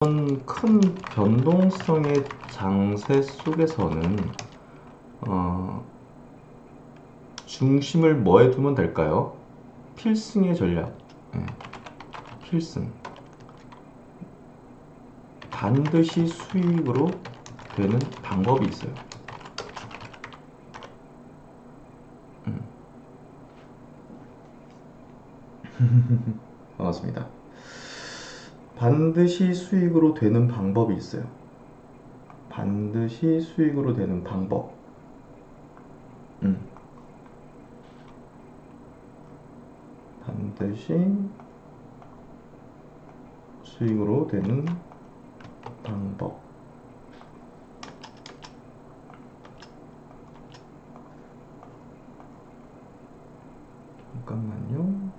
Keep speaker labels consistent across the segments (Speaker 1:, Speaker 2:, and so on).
Speaker 1: 이런 큰 변동성의 장세 속에서는 중심을 뭐에 두면 될까요? 필승의 전략. 필승. 반드시 수익으로 되는 방법이 있어요. 반갑습니다. 반드시 수익으로 되는 방법이 있어요. 반드시 수익으로 되는 방법. 반드시 수익으로 되는 방법. 잠깐만요.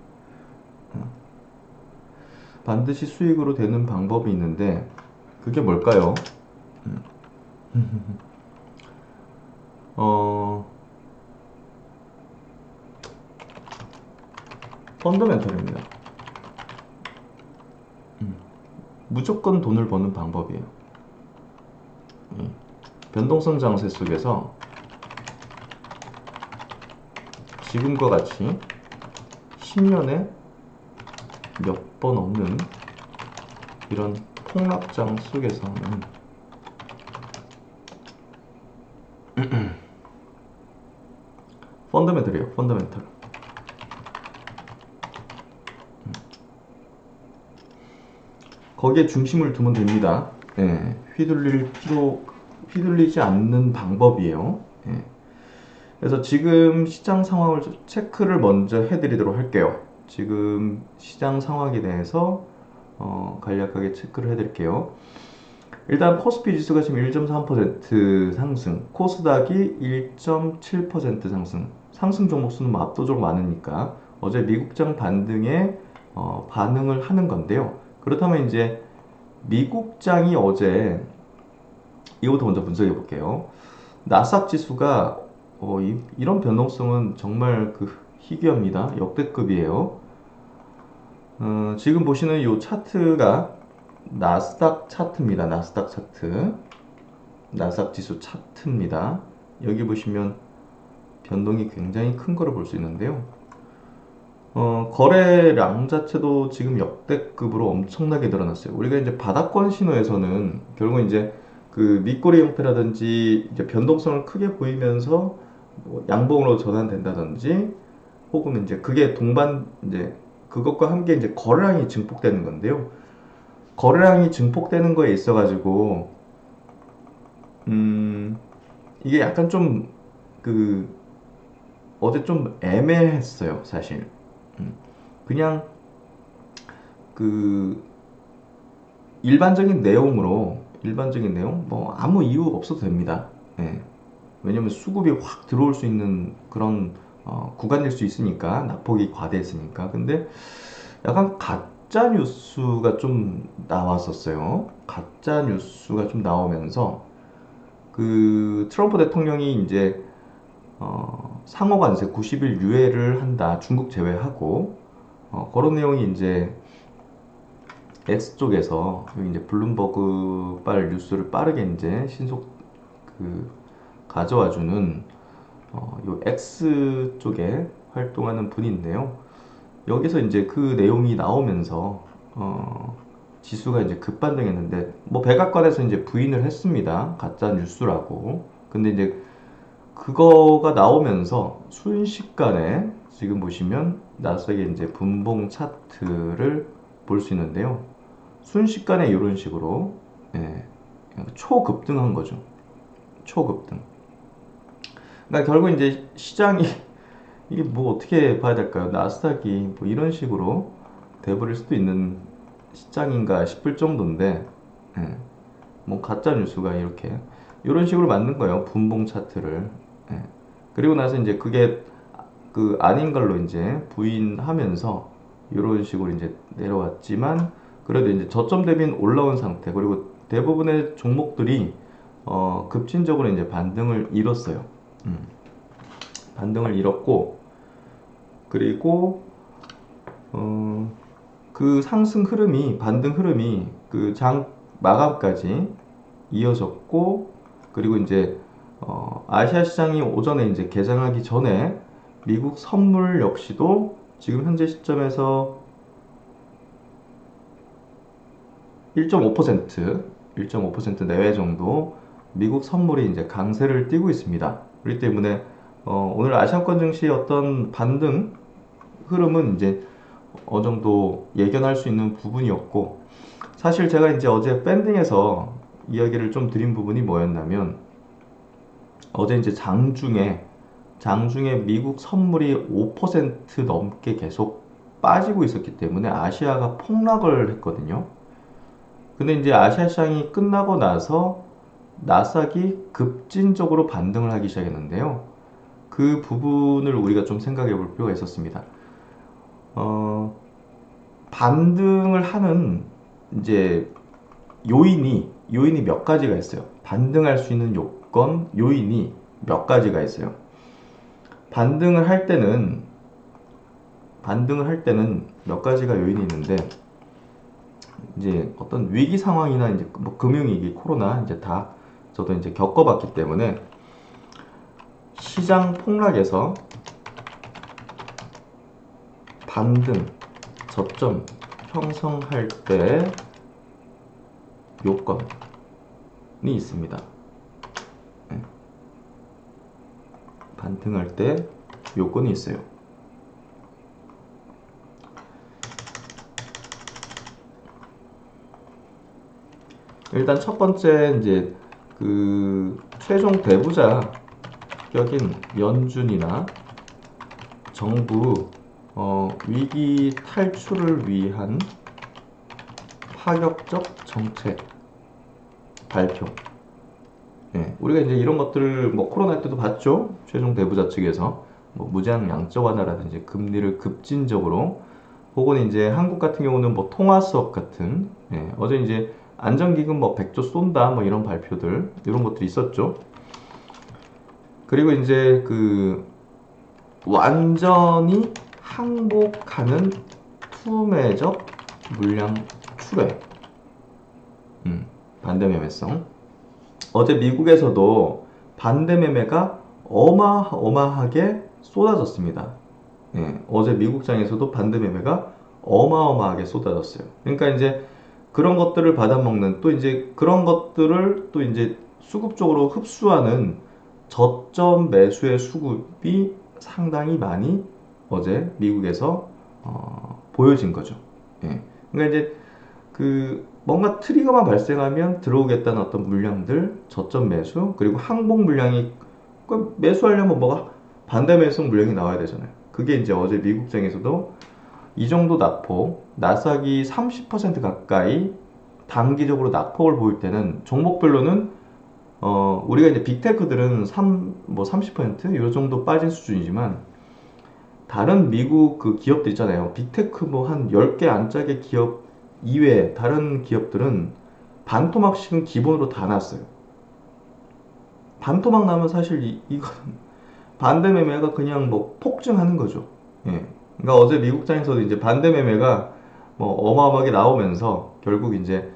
Speaker 1: 반드시 수익으로 되는 방법이 있는데 그게 뭘까요? 펀더멘털입니다. 무조건 돈을 버는 방법이에요. 변동성 장세 속에서 지금과 같이 10년에 몇 번 없는 이런 폭락장 속에서는 펀더멘털이에요. 펀더멘털. 거기에 중심을 두면 됩니다. 휘둘리지 않는 방법이에요. 그래서 지금 시장 상황을 체크를 먼저 해드리도록 할게요. 지금 시장 상황에 대해서 간략하게 체크를 해드릴게요. 일단 코스피 지수가 지금 1.3% 상승, 코스닥이 1.7% 상승. 상승 종목 수는 압도적으로 많으니까 어제 미국장 반등에 반응을 하는 건데요. 그렇다면 이제 미국장이 어제 이거부터 먼저 분석해 볼게요. 나스닥 지수가 이런 변동성은 정말 희귀합니다. 역대급이에요. 지금 보시는 이 차트가 나스닥 차트입니다. 나스닥 차트. 나스닥 지수 차트입니다. 여기 보시면 변동이 굉장히 큰 거를 볼 수 있는데요. 거래량 자체도 지금 역대급으로 엄청나게 늘어났어요. 우리가 이제 바닥권 신호에서는 결국 이제 그 밑꼬리 형태라든지 이제 변동성을 크게 보이면서 양봉으로 전환된다든지 혹은 이제 그게 동반 이제 그것과 함께 이제 거래량이 증폭되는 건데요. 거래량이 증폭되는 거에 있어 가지고 이게 약간 좀 어제 좀 애매했어요, 사실. 그냥 일반적인 내용 뭐 아무 이유 없어도 됩니다. 왜냐면 수급이 확 들어올 수 있는 그런 구간일 수 있으니까, 낙폭이 과대했으니까. 근데 약간 가짜 뉴스가 좀 나왔었어요. 가짜 뉴스가 좀 나오면서 트럼프 대통령이 이제 상호 관세 90일 유예를 한다. 중국 제외하고 그런 내용이 이제 X 쪽에서 이제 블룸버그발 뉴스를 빠르게 이제 신속 가져와주는 요 X 쪽에 활동하는 분인데요. 여기서 이제 그 내용이 나오면서 지수가 이제 급반등했는데 뭐 백악관에서 이제 부인을 했습니다. 가짜 뉴스라고. 근데 이제 그거가 나오면서 순식간에 지금 보시면 나스닥의 이제 분봉 차트를 볼 수 있는데요. 순식간에 이런 식으로 초급등한 거죠. 초급등. 그러니까 결국 이제 시장이 이게 뭐 어떻게 봐야 될까요? 나스닥이 뭐 이런 식으로 돼버릴 수도 있는 시장인가 싶을 정도인데, 뭐 가짜 뉴스가 이렇게 이런 식으로 만든 거예요. 분봉 차트를. 그리고 나서 이제 그게 아닌 걸로 이제 부인하면서 이런 식으로 이제 내려왔지만 그래도 이제 저점 대비는 올라온 상태. 그리고 대부분의 종목들이 급진적으로 이제 반등을 잃었어요. 반등을 잃었고, 그리고 그 상승 흐름이, 반등 흐름이 마감까지 이어졌고, 그리고 이제 아시아 시장이 오전에 이제 개장하기 전에 미국 선물 역시도 지금 현재 시점에서 1.5% 내외 정도 미국 선물이 이제 강세를 띠고 있습니다. 그렇기 때문에 오늘 아시아권 증시의 어떤 반등 흐름은 이제 어느 정도 예견할 수 있는 부분이었고, 사실 제가 이제 어제 밴딩에서 이야기를 좀 드린 부분이 뭐였냐면, 어제 이제 장중에 미국 선물이 5% 넘게 계속 빠지고 있었기 때문에 아시아가 폭락을 했거든요. 근데 이제 아시아 시장이 끝나고 나서 나스닥이 급진적으로 반등을 하기 시작했는데요. 그 부분을 우리가 좀 생각해 볼 필요가 있었습니다. 어, 반등을 하는 이제 요인이 몇 가지가 있어요. 반등할 수 있는 요인이 몇 가지가 있어요. 반등을 할 때는 몇 가지가 요인이 있는데, 이제 어떤 위기 상황이나 이제 뭐 금융위기, 코로나 이제 다 저도 이제 겪어봤기 때문에, 시장 폭락에서 반등 저점 형성할 때 요건이 있습니다. 네. 반등할 때 요건이 있어요. 일단 첫 번째 이제 그 최종 배부자격인 연준이나 정부 위기 탈출을 위한 파격적 정책 발표. 예, 우리가 이제 이런 것들을 뭐 코로나 때도 봤죠. 최종 배부자 측에서 뭐 무제한 양적 완화라든지 금리를 급진적으로, 혹은 이제 한국 같은 경우는 뭐 통화 수업 같은, 어제 이제 안전기금 뭐 100조 쏜다 뭐 이런 발표들, 이런 것들이 있었죠. 그리고 이제 그 완전히 항복하는 투매적 물량 출회, 반대 매매성. 어제 미국에서도 반대 매매가 어마어마하게 쏟아졌습니다. 어제 미국장에서도 반대 매매가 어마어마하게 쏟아졌어요. 그러니까 이제 그런 것들을 받아먹는, 또 이제 그런 것들을 또 이제 수급적으로 흡수하는 저점 매수의 수급이 상당히 많이 어제 미국에서 보여진 거죠. 그러니까 이제 그 뭔가 트리거만 발생하면 들어오겠다는 어떤 물량들, 저점 매수, 그리고 항복 물량이, 매수하려면 뭐가 반대 매수 물량이 나와야 되잖아요. 그게 이제 어제 미국장에서도 이 정도 낙폭, 나스닥이 30% 가까이 단기적으로 낙폭을 보일 때는, 종목별로는 우리가 이제 빅테크들은 30%이 정도 빠진 수준이지만, 다른 미국 그 기업들 있잖아요. 빅테크 뭐 한 10개 안짝의 기업 이외에 다른 기업들은 반토막씩은 기본으로 다 났어요. 반토막 나면 사실 이건 반대 매매가 그냥 뭐 폭증하는 거죠. 그러니까 어제 미국장에서도 이제 반대 매매가 뭐 어마어마하게 나오면서 결국 이제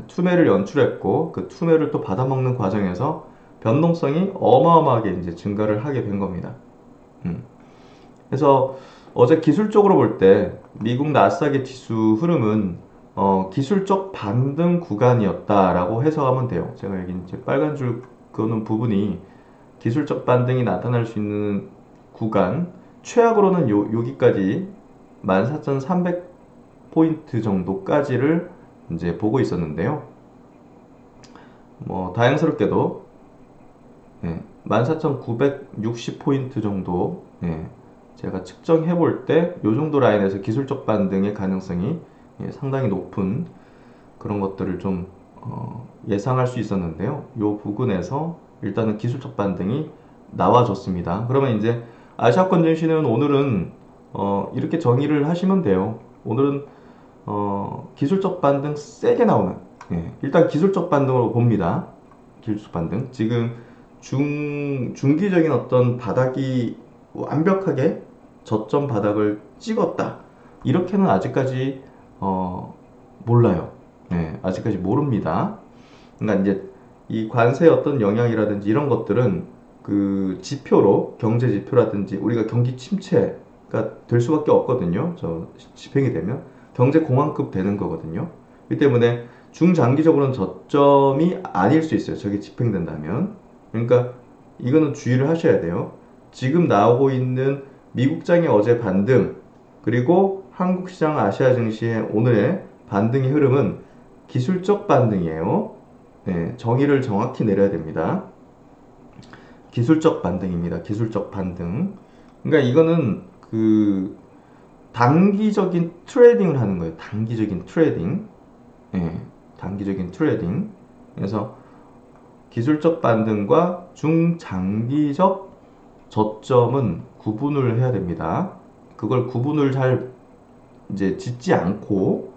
Speaker 1: 투매를 연출했고, 그 투매를 또 받아먹는 과정에서 변동성이 어마어마하게 이제 증가를 하게 된 겁니다. 그래서 어제 기술적으로 볼 때 미국 나스닥의 지수 흐름은 기술적 반등 구간이었다라고 해석하면 돼요. 제가 여기 이제 빨간 줄 그는 부분이 기술적 반등이 나타날 수 있는 구간, 최악으로는 여기까지 14,300포인트 정도까지를 이제 보고 있었는데요. 뭐 다행스럽게도 14,960포인트 정도, 제가 측정해 볼 때 이 정도 라인에서 기술적 반등의 가능성이 상당히 높은 그런 것들을 좀 예상할 수 있었는데요. 이 부분에서 일단은 기술적 반등이 나와줬습니다. 그러면 이제 아시아권 증시는 오늘은 이렇게 정의를 하시면 돼요. 오늘은 기술적 반등 세게 나오는, 일단 기술적 반등으로 봅니다. 기술적 반등. 지금 중기적인 어떤 바닥이 완벽하게 저점 바닥을 찍었다, 이렇게는 아직까지 몰라요. 예, 아직까지 모릅니다. 그러니까 이제 이 관세의 어떤 영향이라든지 이런 것들은 그 지표로, 경제 지표라든지 우리가 경기 침체가 될 수밖에 없거든요. 저 집행이 되면 경제 공황급 되는 거거든요. 이 때문에 중장기적으로는 저점이 아닐 수 있어요. 저게 집행된다면. 그러니까 이거는 주의를 하셔야 돼요. 지금 나오고 있는 미국장의 어제 반등, 그리고 한국 시장 아시아 증시의 오늘의 반등의 흐름은 기술적 반등이에요. 네, 정의를 정확히 내려야 됩니다. 기술적 반등입니다. 기술적 반등. 그러니까 이거는 그 단기적인 트레이딩을 하는 거예요. 단기적인 트레이딩. 예, 단기적인 트레이딩. 그래서 기술적 반등과 중장기적 저점은 구분을 해야 됩니다. 그걸 구분을 잘 이제 짓지 않고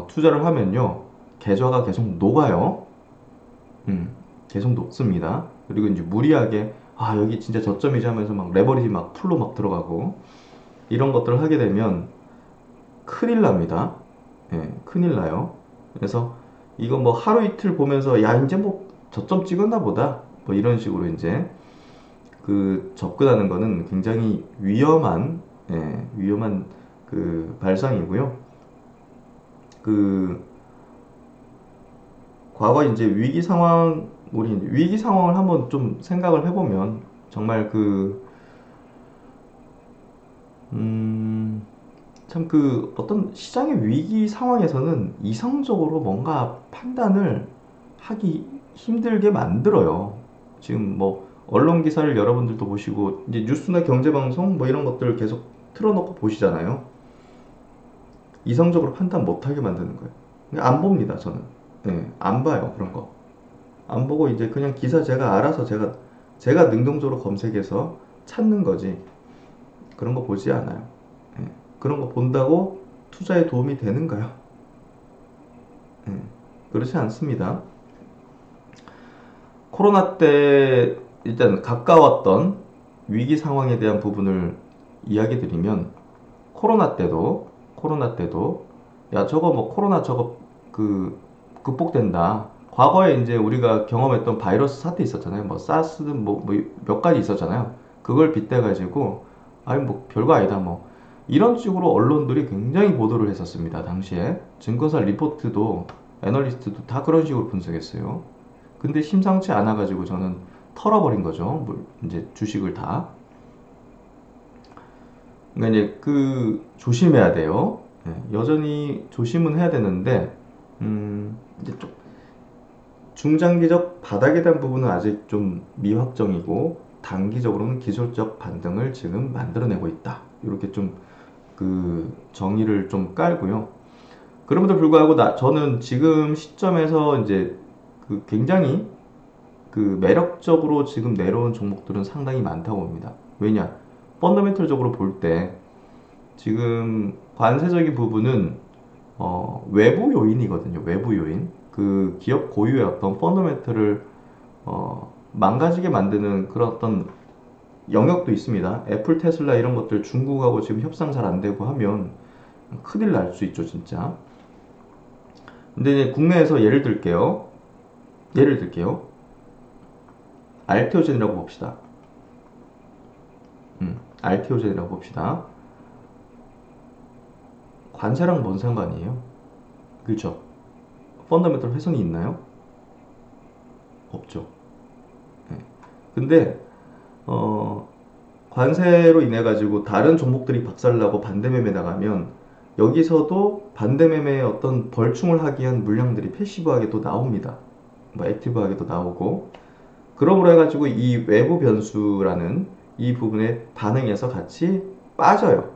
Speaker 1: 투자를 하면요, 계좌가 계속 녹아요. 계속 녹습니다. 그리고 이제 무리하게 아 여기 진짜 저점이지 하면서 막 레버리지 막 풀로 막 들어가고 이런 것들을 하게 되면 큰일 납니다. 예, 큰일 나요. 그래서 이거 뭐 하루 이틀 보면서 야 이제 뭐 저점 찍었나 보다 뭐 이런 식으로 이제 그 접근하는 거는 굉장히 위험한, 예, 위험한 그 발상이고요. 그 과거 이제 위기 상황, 우리 이제 위기 상황을 한번 좀 생각을 해보면 정말 참 그 어떤 시장의 위기 상황에서는 이성적으로 뭔가 판단을 하기 힘들게 만들어요. 지금 뭐 언론 기사를 여러분들도 보시고 이제 뉴스나 경제 방송 뭐 이런 것들을 계속 틀어놓고 보시잖아요. 이성적으로 판단 못하게 만드는 거예요. 안 봅니다, 저는. 예, 안 봐요, 그런 거. 안 보고 이제 그냥 기사 제가 알아서 제가 능동적으로 검색해서 찾는 거지. 그런 거 보지 않아요. 예, 그런 거 본다고 투자에 도움이 되는가요? 예, 그렇지 않습니다. 코로나 때 일단 가까웠던 위기 상황에 대한 부분을 이야기 드리면 코로나 때도 야 저거 뭐 코로나 저거 그 극복된다. 과거에 이제 우리가 경험했던 바이러스 사태 있었잖아요. 뭐 사스든 뭐 몇 가지 있었잖아요. 그걸 빗대 가지고 아니 뭐 별거 아니다 뭐 이런 식으로 언론들이 굉장히 보도를 했었습니다. 당시에 증거사 리포트도 애널리스트도 다 그런 식으로 분석했어요. 근데 심상치 않아 가지고 저는 털어버린 거죠. 이제 주식을 다. 그러니까 이제 그 조심해야 돼요. 예, 여전히 조심은 해야 되는데 이제 좀 중장기적 바닥에 대한 부분은 아직 좀 미확정이고 단기적으로는 기술적 반등을 지금 만들어내고 있다. 이렇게 좀 그 정의를 좀 깔고요. 그럼에도 불구하고 저는 지금 시점에서 이제 그 굉장히 그 매력적으로 지금 내려온 종목들은 상당히 많다고 봅니다. 왜냐? 펀더멘털적으로 볼 때 지금 관세적인 부분은 외부 요인이거든요. 외부 요인. 그 기업 고유의 어떤 펀더멘털을 망가지게 만드는 그런 어떤 영역도 있습니다. 애플, 테슬라 이런 것들 중국하고 지금 협상 잘 안 되고 하면 큰일 날 수 있죠, 진짜. 근데 이제 국내에서 예를 들게요. 알테오젠이라고 봅시다. 알테오젠이라고 봅시다. 관세랑 뭔 상관이에요? 그렇죠? 펀더멘털 훼손이 있나요? 없죠. 네. 근데 관세로 인해 가지고 다른 종목들이 박살나고 반대매매 나가면 여기서도 반대매매에 어떤 벌충을 하기 위한 물량들이 패시브하게 또 나옵니다. 뭐 액티브하게 도 나오고 그러므로 해가지고 이 외부 변수라는 이 부분에 반응해서 같이 빠져요.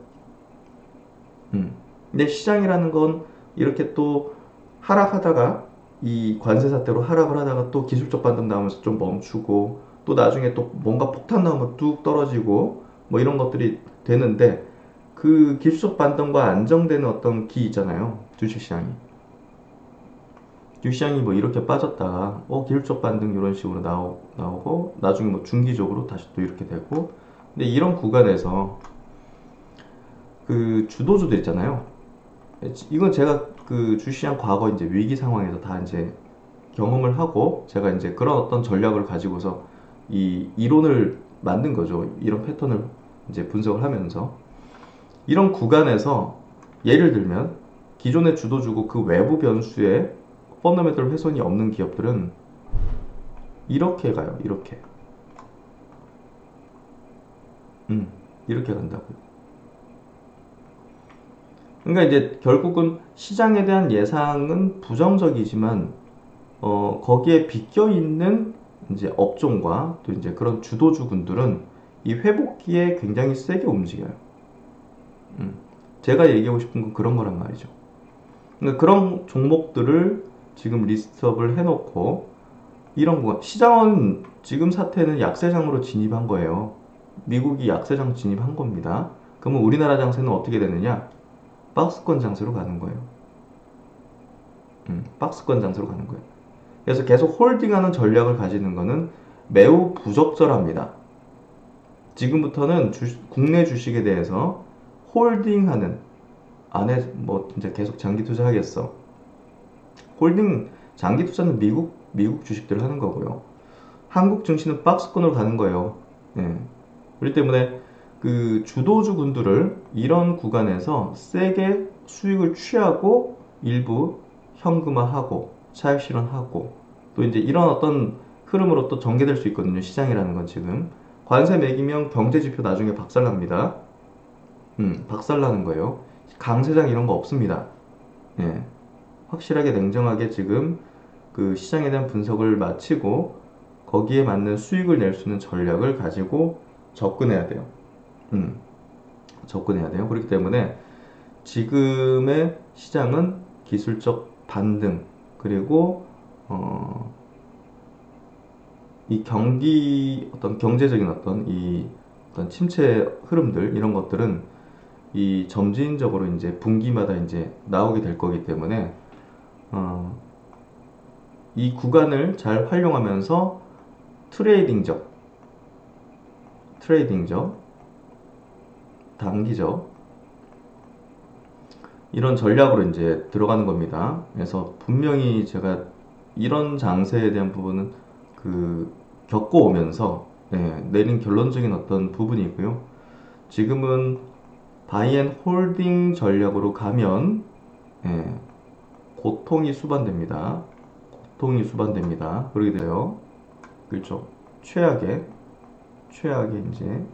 Speaker 1: 근데 시장이라는 건 이렇게 또 하락하다가 이 관세 사태로 하락을 하다가 또 기술적 반등 나오면서 좀 멈추고 또 나중에 또 뭔가 폭탄 나오면 뚝 떨어지고 뭐 이런 것들이 되는데 그 기술적 반등과 안정되는 어떤 기 있잖아요. 주식시장이. 주식시장이 뭐 이렇게 빠졌다가 기술적 반등 이런 식으로 나오고 나중에 뭐 중기적으로 다시 또 이렇게 되고 근데 이런 구간에서 그 주도주들 있잖아요. 이건 제가 그 주시장 과거 이제 위기 상황에서 다 이제 경험을 하고 제가 이제 그런 어떤 전략을 가지고서 이 이론을 만든 거죠. 이런 패턴을 이제 분석을 하면서 이런 구간에서 예를 들면 기존의 주도주고 그 외부 변수에 펀더멘털 훼손이 없는 기업들은 이렇게 가요. 이렇게. 이렇게 간다고요. 그러니까 이제 결국은 시장에 대한 예상은 부정적이지만 거기에 비껴 있는 이제 업종과 또 이제 그런 주도주군들은 이 회복기에 굉장히 세게 움직여요. 제가 얘기하고 싶은 건 그런 거란 말이죠. 그러니까 그런 종목들을 지금 리스트업을 해놓고 이런 거 시장은 지금 사태는 약세장으로 진입한 거예요. 미국이 약세장 진입한 겁니다. 그러면 우리나라 장세는 어떻게 되느냐? 박스권 장세로 가는 거예요. 박스권 장세로 가는 거예요. 그래서 계속 홀딩하는 전략을 가지는 것은 매우 부적절합니다. 지금부터는 국내 주식에 대해서 홀딩하는 안에 뭐 진짜 계속 장기 투자하겠어. 홀딩 장기 투자는 미국 주식들 하는 거고요. 한국 증시는 박스권으로 가는 거예요. 예. 그렇기 때문에 그 주도주군들을 이런 구간에서 세게 수익을 취하고 일부 현금화하고 차익 실현하고 또 이제 이런 어떤 흐름으로 또 전개될 수 있거든요. 시장이라는 건 지금 관세 매기면 경제 지표 나중에 박살납니다. 박살나는 거예요. 강세장 이런 거 없습니다. 예. 확실하게 냉정하게 지금 그 시장에 대한 분석을 마치고 거기에 맞는 수익을 낼 수 있는 전략을 가지고 접근해야 돼요. 접근해야 돼요. 그렇기 때문에 지금의 시장은 기술적 반등 그리고 이 어떤 경제적인 이 어떤 침체 흐름들 이런 것들은 이 점진적으로 이제 분기마다 이제 나오게 될 거기 때문에 이 구간을 잘 활용하면서 트레이딩적, 단기적 이런 전략으로 이제 들어가는 겁니다. 그래서 분명히 제가 이런 장세에 대한 부분은 겪어오면서 내린 결론적인 어떤 부분이고요. 지금은 바이앤 홀딩 전략으로 가면 고통이 수반됩니다. 그러게 돼요. 그렇죠. 최악의 이제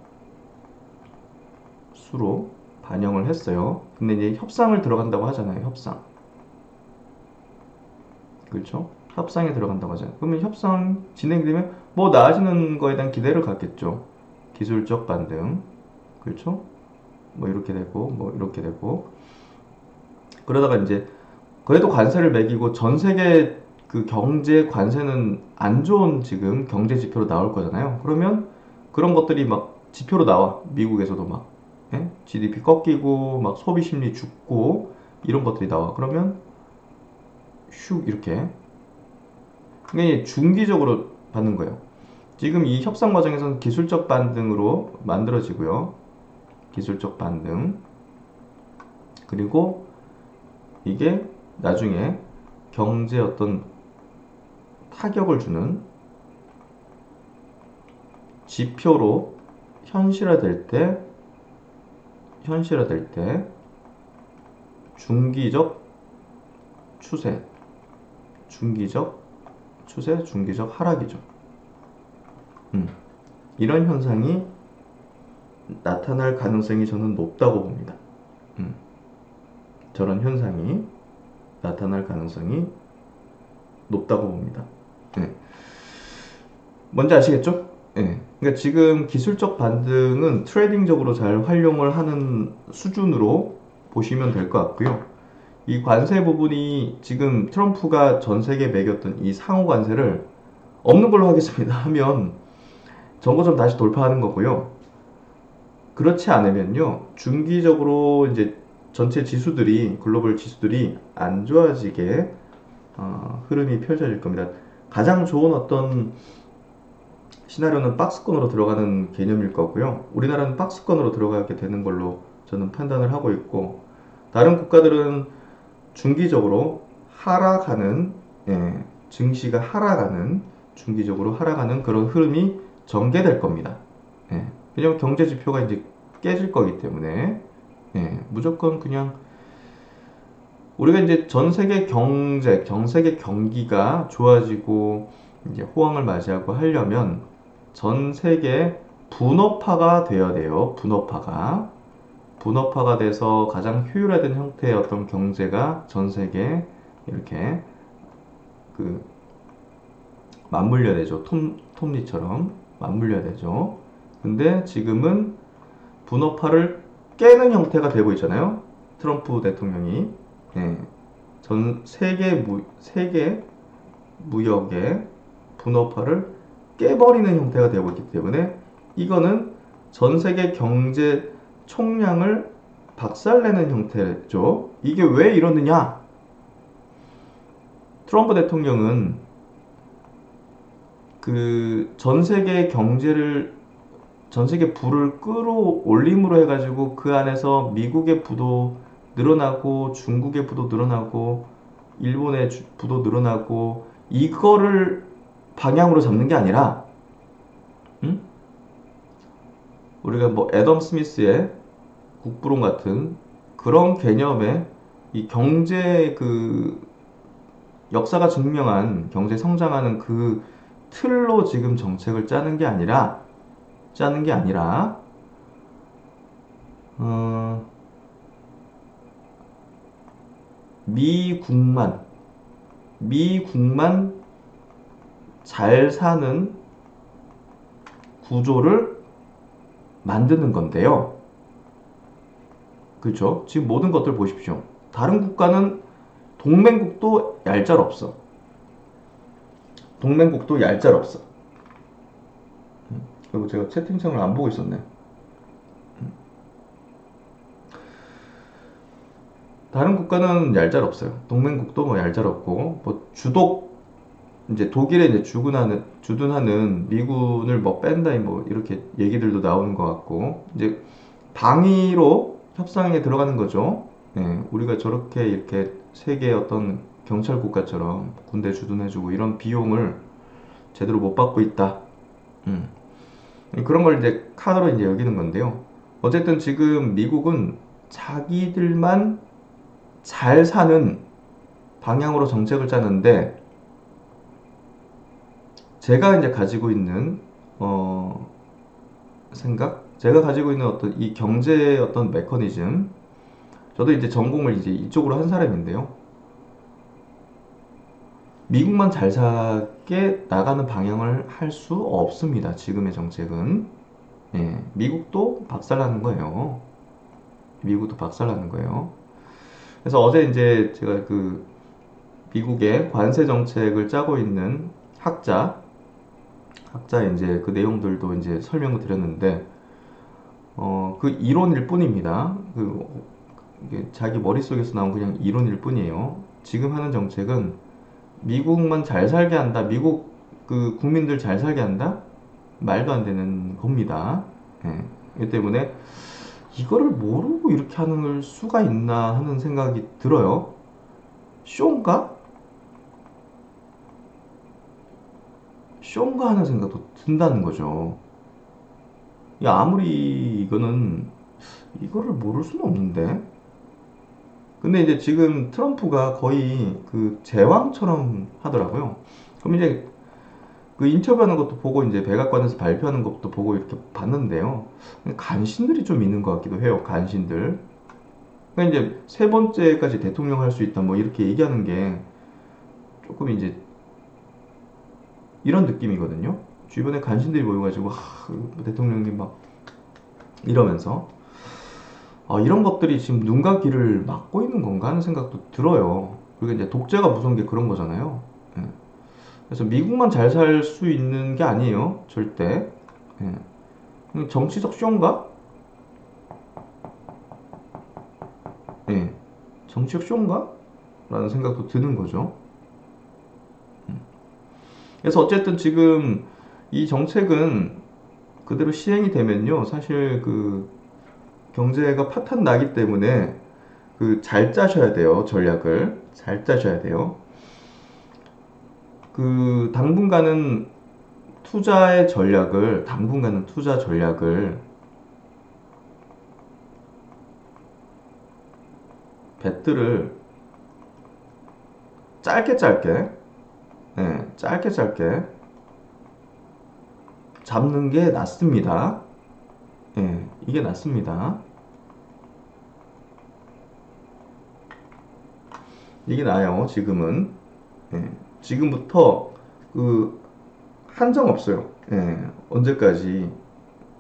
Speaker 1: 수로 반영을 했어요. 근데 이제 협상을 들어간다고 하잖아요. 협상. 그렇죠? 협상에 들어간다고 하잖아요. 그러면 협상 진행되면 뭐 나아지는 거에 대한 기대를 갖겠죠. 기술적 반등. 그렇죠? 뭐 이렇게 되고 뭐 이렇게 되고 그러다가 이제 그래도 관세를 매기고 전 세계 그 경제 관세는 안 좋은 지금 경제 지표로 나올 거잖아요. 그러면 그런 것들이 막 지표로 나와. 미국에서도 막 GDP 꺾이고 막 소비 심리 죽고 이런 것들이 나와. 그러면 슉 이렇게 그게 중기적으로 받는 거예요. 지금 이 협상 과정에서는 기술적 반등으로 만들어지고요. 기술적 반등 그리고 이게 나중에 경제 어떤 타격을 주는 지표로 현실화될 때 중기적 중기적 하락이죠. 이런 현상이 나타날 가능성이 저는 높다고 봅니다. 저런 현상이 나타날 가능성이 높다고 봅니다. 뭔지 아시겠죠? 그러니까 지금 기술적 반등은 트레이딩적으로 잘 활용을 하는 수준으로 보시면 될 것 같고요. 이 관세 부분이 지금 트럼프가 전 세계에 매겼던 이 상호 관세를 없는 걸로 하겠습니다 하면 정고점 다시 돌파하는 거고요. 그렇지 않으면요, 중기적으로 이제 전체 지수들이, 글로벌 지수들이 안 좋아지게 흐름이 펼쳐질 겁니다. 가장 좋은 어떤 시나리오는 박스권으로 들어가는 개념일 거고요. 우리나라는 박스권으로 들어가게 되는 걸로 저는 판단을 하고 있고, 다른 국가들은 중기적으로 하락하는, 예, 증시가 하락하는, 중기적으로 하락하는 그런 흐름이 전개될 겁니다. 예, 왜냐면 경제 지표가 이제 깨질 거기 때문에, 예, 무조건 그냥 우리가 이제 전 세계 경제, 전 세계 경기가 좋아지고 이제 호황을 맞이하고 하려면 전 세계 분업화가 되어야 돼요. 분업화가. 분업화가 돼서 가장 효율화된 형태의 어떤 경제가 전 세계 이렇게 그 맞물려야 되죠. 톱니처럼 맞물려야 되죠. 근데 지금은 분업화를 깨는 형태가 되고 있잖아요. 트럼프 대통령이. 예. 전 세계 무역의 분업화를 깨버리는 형태가 되고 있기 때문에 이거는 전 세계 경제 총량을 박살내는 형태죠. 이게 왜 이러느냐? 트럼프 대통령은 그 전 세계 부를 끌어올림으로 해가지고 그 안에서 미국의 부도 늘어나고 중국의 부도 늘어나고 일본의 부도 늘어나고 이거를 방향으로 잡는 게 아니라, 응? 우리가 뭐 애덤 스미스의 국부론 같은 그런 개념의 이 경제 그 역사가 증명한 경제 성장하는 그 틀로 지금 정책을 짜는 게 아니라 어, 미국만 미국만 잘 사는 구조를 만드는 건데요. 그렇죠? 지금 모든 것들 보십시오. 다른 국가는 동맹국도 얄짤없어. 동맹국도 얄짤없어. 그리고 제가 채팅창을 안 보고 있었네. 다른 국가는 얄짤없어요. 동맹국도 뭐 얄짤없고, 뭐 이제 독일에 이제 주둔하는 미군을 뭐 뺀다, 뭐 이렇게 얘기들도 나오는 것 같고, 이제 방위로 협상에 들어가는 거죠. 예, 우리가 저렇게 이렇게 세계 어떤 경찰 국가처럼 군대 주둔해주고 이런 비용을 제대로 못 받고 있다. 음. 그런 걸 이제 카드로 이제 여기는 건데요. 어쨌든 지금 미국은 자기들만 잘 사는 방향으로 정책을 짜는데, 제가 이제 가지고 있는 제가 가지고 있는 어떤 이 경제의 어떤 메커니즘, 저도 이제 전공을 이제 이쪽으로 한 사람인데요. 미국만 잘 사게 나가는 방향을 할 수 없습니다. 지금의 정책은. 예, 미국도 박살나는 거예요. 미국도 박살나는 거예요. 그래서 어제 이제 제가 그 미국의 관세 정책을 짜고 있는 학자의 이제 그 내용들도 이제 설명을 드렸는데, 그 이론일 뿐입니다. 이게 자기 머릿속에서 나온 그냥 이론일 뿐이에요. 지금 하는 정책은 미국만 잘 살게 한다. 미국 그 국민들 잘 살게 한다. 말도 안 되는 겁니다. 예. 이 때문에 이거를 모르고 이렇게 하는 수가 있나 하는 생각이 들어요. 쇼인가? 쇼인가 하는 생각도 든다는 거죠. 야, 아무리 이거를 모를 수는 없는데. 근데 이제 지금 트럼프가 거의 그 제왕처럼 하더라고요. 그럼 이제 그 인터뷰하는 것도 보고 이제 백악관에서 발표하는 것도 보고 이렇게 봤는데요. 간신들이 좀 있는 것 같기도 해요. 간신들. 그러니까 이제 세 번째까지 대통령 할 수 있다 뭐 이렇게 얘기하는 게 조금 이제 이런 느낌이거든요. 주변에 간신들이 모여가지고 대통령님 막 이러면서 이런 것들이 지금 눈과 귀를 막고 있는 건가 하는 생각도 들어요. 그리고 이제 독재가 무서운 게 그런 거잖아요. 예. 그래서 미국만 잘 살 수 있는 게 아니에요. 절대. 예. 정치적 쇼인가? 예. 정치적 쇼인가? 라는 생각도 드는 거죠. 그래서 어쨌든 지금 이 정책은 그대로 시행이 되면요. 사실 그 경제가 파탄 나기 때문에 그 잘 짜셔야 돼요. 전략을 잘 짜셔야 돼요. 그 당분간은 투자 전략을 배트를 짧게 짧게, 짧게 짧게 잡는 게 낫습니다. 이게 낫습니다. 이게 나아요. 지금은. 지금부터 그 한정 없어요. 언제까지.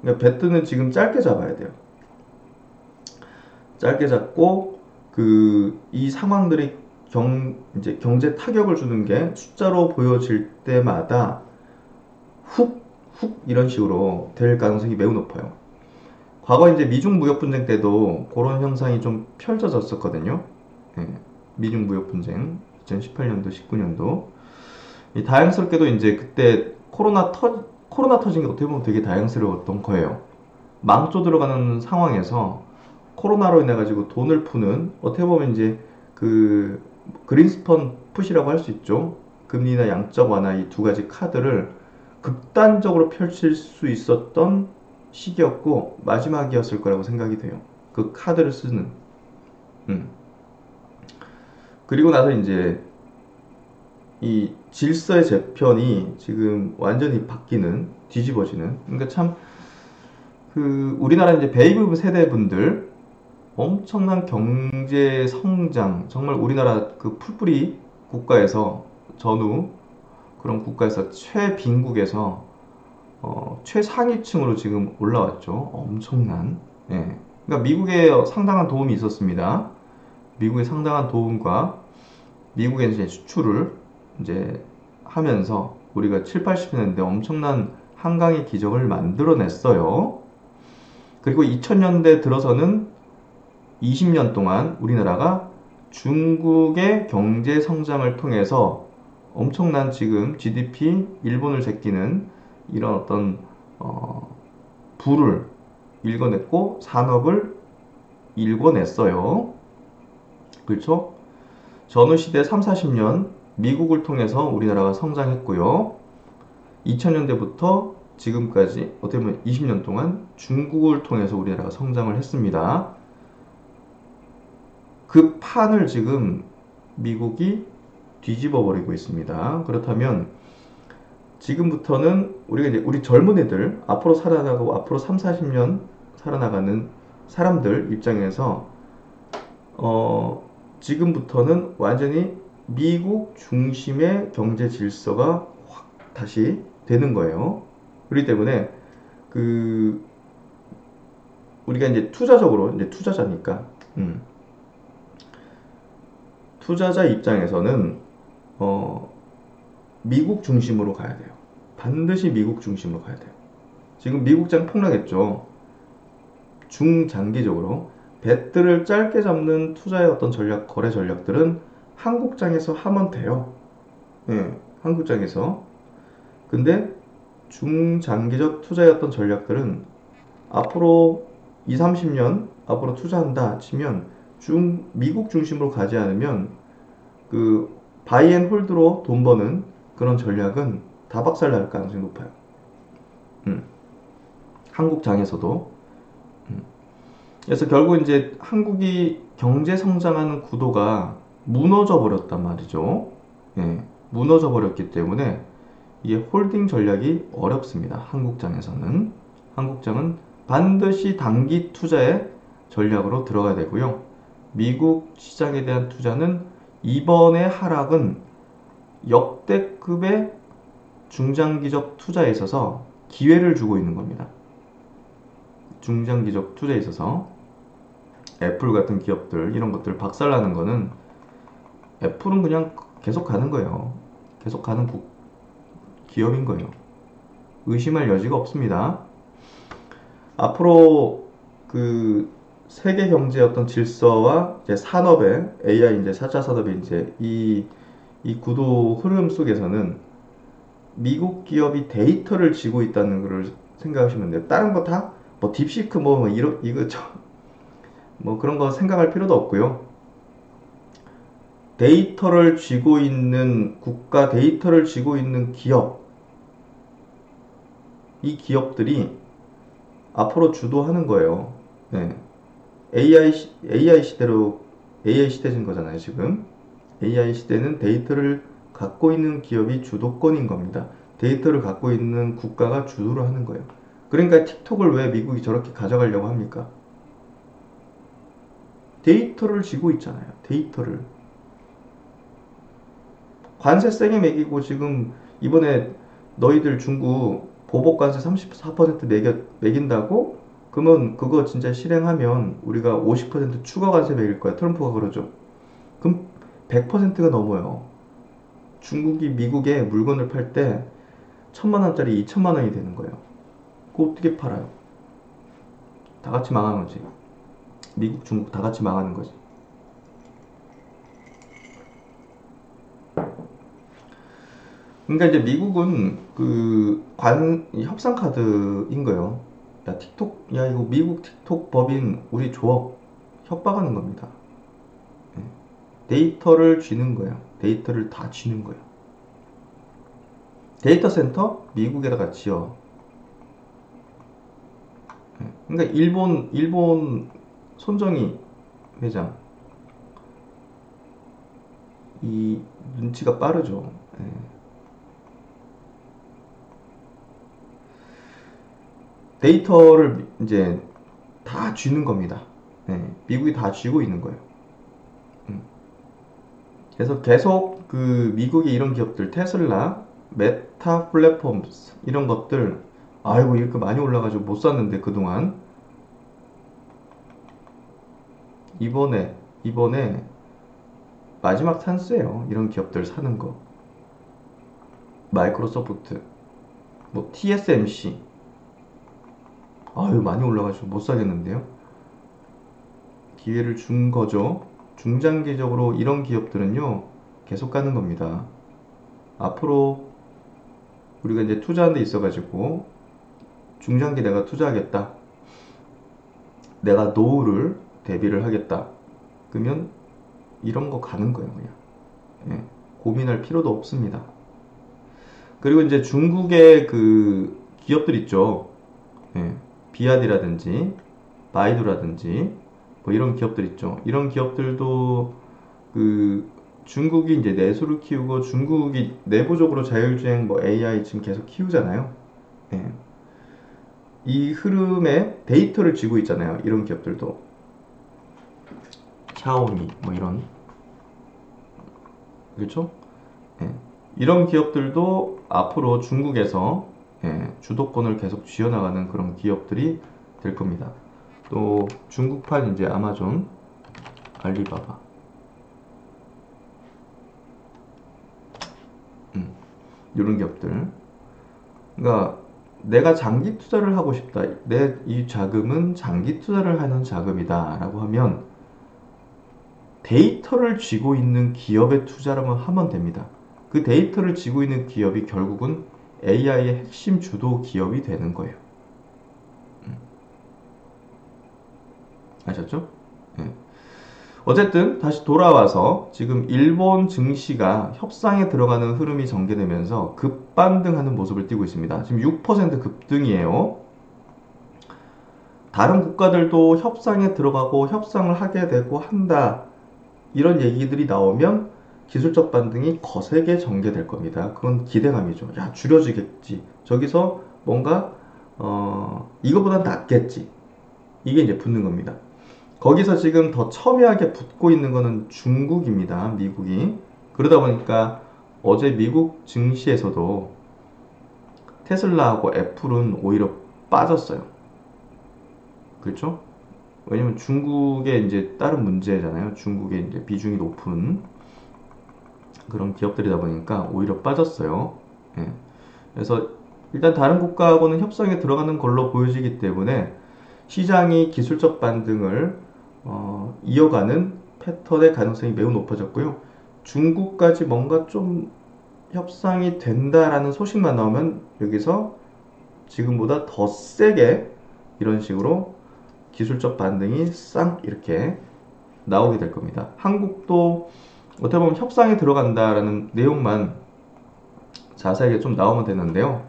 Speaker 1: 그러니까 배트는 지금 짧게 잡아야 돼요. 짧게 잡고 이 상황들이 이제 경제 타격을 주는 게 숫자로 보여질 때마다 훅 이런 식으로 될 가능성이 매우 높아요. 과거 이제 미중 무역 분쟁 때도 그런 현상이 좀 펼쳐졌었거든요. 미중 무역 분쟁 2018년도, 19년도. 다양스럽게도 이제 그때 코로나 터진 게 어떻게 보면 되게 다양스러웠던 거예요. 망조 들어가는 상황에서 코로나로 인해 가지고 돈을 푸는, 어떻게 보면 이제 그 그린스펀 풋이라고 할 수 있죠. 금리나 양적 완화 이 두 가지 카드를 극단적으로 펼칠 수 있었던 시기였고 마지막이었을 거라고 생각이 돼요. 그 카드를 쓰는. 그리고 나서 이제 이 질서의 재편이 지금 완전히 바뀌는, 뒤집어지는. 그러니까 참 그 우리나라 이제 베이비 세대분들 엄청난 경제 성장, 정말 우리나라 그 풀뿌리 국가에서, 전후 그런 국가에서 최빈국에서 최상위층으로 지금 올라왔죠. 엄청난. 그러니까 미국에 상당한 도움이 있었습니다. 미국의 상당한 도움과 미국의 이제 수출을 이제 하면서 우리가 7, 80년대 엄청난 한강의 기적을 만들어냈어요. 그리고 2000년대 들어서는 20년 동안 우리나라가 중국의 경제 성장을 통해서 엄청난 지금 GDP 일본을 제끼는 이런 어떤 부를 일궈냈고 산업을 일궈냈어요. 그렇죠? 전후 시대 3, 40년 미국을 통해서 우리나라가 성장했고요. 2000년대부터 지금까지 어떻게 보면 20년 동안 중국을 통해서 우리나라가 성장을 했습니다. 그 판을 지금 미국이 뒤집어 버리고 있습니다. 그렇다면 지금부터는 우리가 이제 우리 젊은 애들 앞으로 살아나가고 앞으로 3, 40년 살아나가는 사람들 입장에서 지금부터는 완전히 미국 중심의 경제 질서가 확 다시 되는 거예요. 그렇기 때문에 우리가 이제 투자적으로 이제 투자자니까 투자자 입장에서는 미국 중심으로 가야 돼요. 반드시 미국 중심으로 가야 돼요. 지금 미국장 폭락했죠. 중장기적으로 배트를 짧게 잡는 투자의 어떤 전략, 거래 전략들은 한국장에서 하면 돼요. 한국장에서. 근데 중장기적 투자의 어떤 전략들은 앞으로 2, 30년 앞으로 투자한다 치면 미국 중심으로 가지 않으면 그 바이 앤 홀드로 돈 버는 그런 전략은 다 박살 날 가능성이 높아요. 한국장에서도. 그래서 결국 이제 한국이 경제 성장하는 구도가 무너져 버렸단 말이죠. 무너져 버렸기 때문에 이게 홀딩 전략이 어렵습니다. 한국장에서는. 한국장은 반드시 단기 투자의 전략으로 들어가야 되고요. 미국 시장에 대한 투자는 이번의 하락은 역대급의 중장기적 투자에 있어서 기회를 주고 있는 겁니다. 중장기적 투자에 있어서 애플 같은 기업들 이런 것들 박살나는 거는 애플은 그냥 계속 가는 거예요. 계속 가는 기업인 거예요. 의심할 여지가 없습니다. 앞으로 그 세계 경제의 어떤 질서와 이제 산업의 AI 이제 4차 산업의 이제 이 구도 흐름 속에서는 미국 기업이 데이터를 쥐고 있다는 걸 생각하시면 돼요. 다른 거 다 뭐 딥시크 뭐 이거 뭐 그런 거 생각할 필요도 없고요. 데이터를 쥐고 있는 국가, 데이터를 쥐고 있는 기업, 이 기업들이 앞으로 주도하는 거예요. 네. AI 시대로, AI 시대인 거잖아요, 지금. AI 시대는 데이터를 갖고 있는 기업이 주도권인 겁니다. 데이터를 갖고 있는 국가가 주도를 하는 거예요. 그러니까 틱톡을 왜 미국이 저렇게 가져가려고 합니까? 데이터를 쥐고 있잖아요. 데이터를. 관세 세게 매기고 지금 이번에 너희들 중국 보복 관세 34% 매긴다고? 그러면 그거 진짜 실행하면 우리가 50% 추가 관세 매길 거야. 트럼프가 그러죠. 그럼 100%가 넘어요. 중국이 미국에 물건을 팔 때 1000만 원짜리 2000만 원이 되는 거예요. 그거 어떻게 팔아요? 다 같이 망하는 거지. 미국, 중국 다 같이 망하는 거지. 그러니까 이제 미국은 그 협상 카드인 거예요. 야, 틱톡, 야, 이거 미국 틱톡 법인 우리 조업 협박하는 겁니다. 예. 데이터를 쥐는 거예요. 데이터를 다 쥐는 거예요. 데이터 센터 미국에다가 지어. 예. 그러니까 일본 손정희 회장 이 눈치가 빠르죠. 예. 데이터를 이제 다 쥐는 겁니다. 예. 미국이 다 쥐고 있는 거예요. 그래서 계속 그 미국의 이런 기업들, 테슬라, 메타 플랫폼스 이런 것들, 아이고 이렇게 많이 올라가지고 못 샀는데 그동안. 이번에 마지막 찬스예요. 이런 기업들 사는 거. 마이크로소프트, 뭐 TSMC, 아유 많이 올라가지고 못 사겠는데요. 기회를 준 거죠. 중장기적으로 이런 기업들은요 계속 가는 겁니다. 앞으로 우리가 이제 투자한 데 있어가지고 중장기 내가 투자하겠다, 내가 노후를 대비를 하겠다, 그러면 이런 거 가는 거예요. 그냥 예, 고민할 필요도 없습니다. 그리고 이제 중국의 그 기업들 있죠. 예, 비아디라든지 바이두라든지 뭐 이런 기업들 있죠. 이런 기업들도 그 중국이 이제 내수를 키우고 중국이 내부적으로 자율주행 뭐 AI 지금 계속 키우잖아요. 예. 이 흐름에 데이터를 쥐고 있잖아요. 이런 기업들도 샤오미 뭐 이런, 그렇죠? 예. 이런 기업들도 앞으로 중국에서 예, 주도권을 계속 쥐어나가는 그런 기업들이 될 겁니다. 또 중국판 이제 아마존, 알리바바, 이런 기업들. 그러니까 내가 장기 투자를 하고 싶다. 내 이 자금은 장기 투자를 하는 자금이다라고 하면 데이터를 쥐고 있는 기업에 투자를 하면 됩니다. 그 데이터를 쥐고 있는 기업이 결국은 AI의 핵심 주도 기업이 되는 거예요. 아셨죠? 네. 어쨌든 다시 돌아와서 지금 일본 증시가 협상에 들어가는 흐름이 전개되면서 급반등하는 모습을 띠고 있습니다. 지금 6% 급등이에요. 다른 국가들도 협상에 들어가고 협상을 하게 되고 한다, 이런 얘기들이 나오면 기술적 반등이 거세게 전개될 겁니다. 그건 기대감이죠. 야, 줄여지겠지. 저기서 뭔가 이거보다 낫겠지. 이게 이제 붙는 겁니다. 거기서 지금 더 첨예하게 붙고 있는 거는 중국입니다. 미국이. 그러다 보니까 어제 미국 증시에서도 테슬라하고 애플은 오히려 빠졌어요. 그렇죠? 왜냐면 중국의 이제 다른 문제잖아요. 중국의 이제 비중이 높은 그런 기업들이다 보니까 오히려 빠졌어요. 예. 그래서 일단 다른 국가하고는 협상에 들어가는 걸로 보여지기 때문에 시장이 기술적 반등을 이어가는 패턴의 가능성이 매우 높아졌고요. 중국까지 뭔가 좀 협상이 된다라는 소식만 나오면 여기서 지금보다 더 세게 이런 식으로 기술적 반등이 쌍 이렇게 나오게 될 겁니다. 한국도 어떻게 보면 협상에 들어간다라는 내용만 자세하게 좀 나오면 되는데요.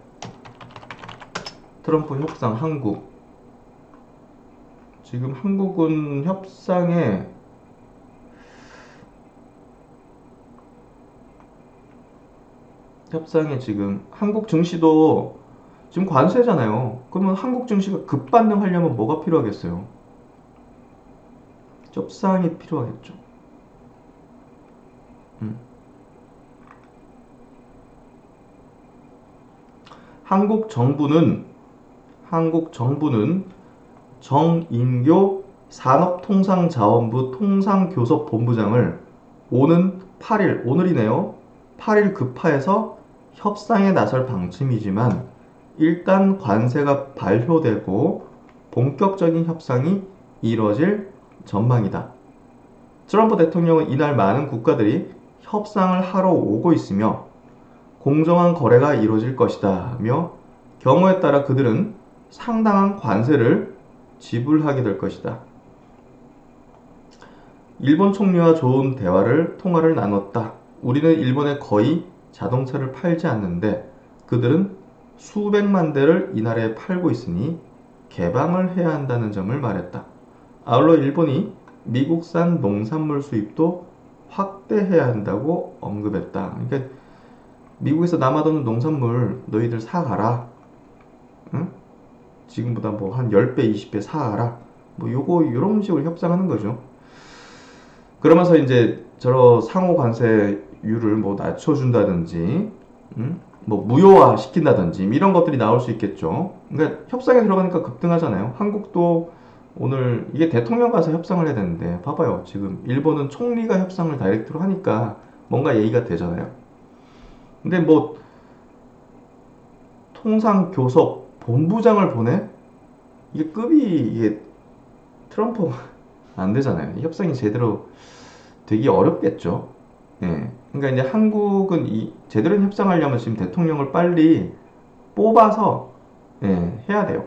Speaker 1: 트럼프 협상 한국. 지금 한국은 협상에 지금 한국 증시도 지금 관세잖아요. 그러면 한국 증시가 급반등하려면 뭐가 필요하겠어요? 협상이 필요하겠죠. 한국 정부는 정인교 산업통상자원부 통상교섭본부장을 오는 8일, 오늘이네요. 8일 급파해서 협상에 나설 방침이지만 일단 관세가 발효되고 본격적인 협상이 이뤄질 전망이다. 트럼프 대통령은 이날 많은 국가들이 협상을 하러 오고 있으며 공정한 거래가 이루어질 것이다며 경우에 따라 그들은 상당한 관세를 지불하게 될 것이다. 일본 총리와 좋은 통화를 나눴다. 우리는 일본에 거의 자동차를 팔지 않는데 그들은 수백만 대를 이날에 팔고 있으니 개방을 해야 한다는 점을 말했다. 아울러 일본이 미국산 농산물 수입도 확대해야 한다고 언급했다. 그러니까 미국에서 남아도는 농산물 너희들 사가라. 응? 지금보다 뭐 한 10배, 20배 사가라. 뭐 요런 식으로 협상하는 거죠. 그러면서 이제 저런 상호 관세율을 뭐 낮춰준다든지, 뭐 무효화 시킨다든지 이런 것들이 나올 수 있겠죠. 그러니까 협상에 들어가니까 급등하잖아요. 한국도 오늘 이게 대통령 가서 협상을 해야 되는데 봐봐요. 지금 일본은 총리가 협상을 다이렉트로 하니까 뭔가 얘기가 되잖아요. 근데 뭐 통상교섭 본부장을 보내? 이게 이게 트럼프 안 되잖아요. 협상이 제대로 되기 어렵겠죠. 예. 그러니까 이제 한국은 제대로 협상하려면 지금 대통령을 빨리 뽑아서 해야 돼요.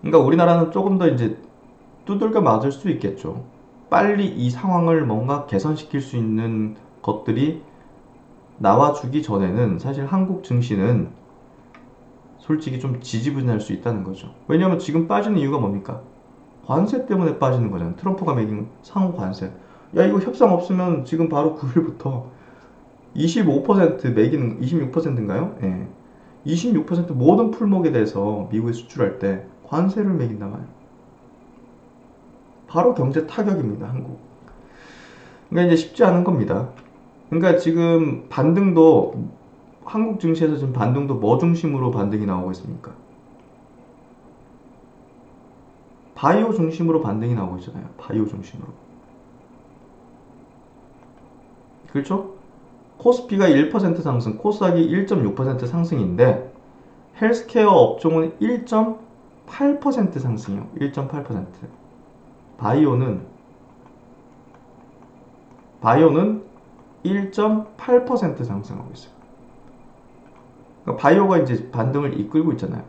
Speaker 1: 그러니까 우리나라는 조금 더 이제 두들겨 맞을 수 있겠죠. 빨리 이 상황을 뭔가 개선시킬 수 있는 것들이 나와주기 전에는 사실 한국 증시는 솔직히 좀 지지부진할 수 있다는 거죠. 왜냐하면 지금 빠지는 이유가 뭡니까? 관세 때문에 빠지는 거잖아요. 트럼프가 매긴 상호 관세. 야, 이거 협상 없으면 지금 바로 9일부터 25% 매기는, 26%인가요? 예. 26% 모든 풀목에 대해서 미국에 수출할 때 관세를 매긴단 말이에요. 바로 경제 타격입니다, 한국. 그러니까 이제 쉽지 않은 겁니다. 그러니까 지금 한국 증시에서 지금 반등도 뭐 중심으로 반등이 나오고 있습니까? 바이오 중심으로 반등이 나오고 있잖아요. 바이오 중심으로. 그렇죠? 코스피가 1% 상승, 코스닥이 1.6% 상승인데 헬스케어 업종은 1.8% 상승이요. 1.8%. 바이오는 1.8% 상승하고 있어요. 그러니까 바이오가 이제 반등을 이끌고 있잖아요.